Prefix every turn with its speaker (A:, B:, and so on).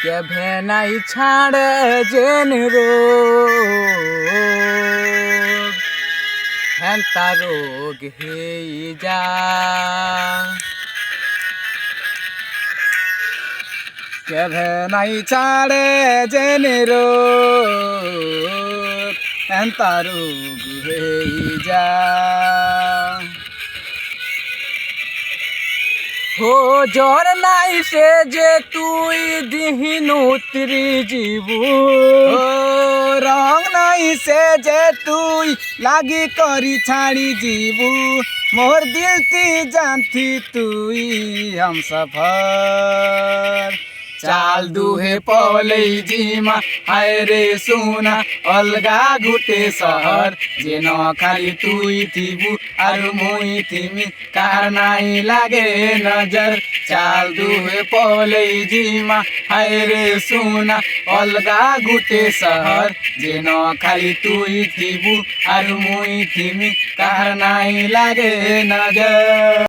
A: কেভে নাই ছাড়ে যেন রোগ হেন্তা রোগ হেই যা কেভে নাই ছাড়ে যেন রোগ হেন্তা রোগ হেই যা हो জ্বর নাই সে যে তুই দিহীন উতরি জীবু
B: ও রং নাই সে যে তুই লাগি করি ছাড়ি जीबू मोर दिल ती जानती तुई हम सफर
A: चाल दुहे पलै जिमा हाय रे सुना अलगा घुटे सहर जेन खाली तुई थिबु आरु मुई थिमि कार नाई लागे नजर चाल दुहे पलै जिमा हाय रे सुना अलगा घुटे सहर जेन खाली तुई थिबु आरु मुई थिमि कार नाई लागे नजर।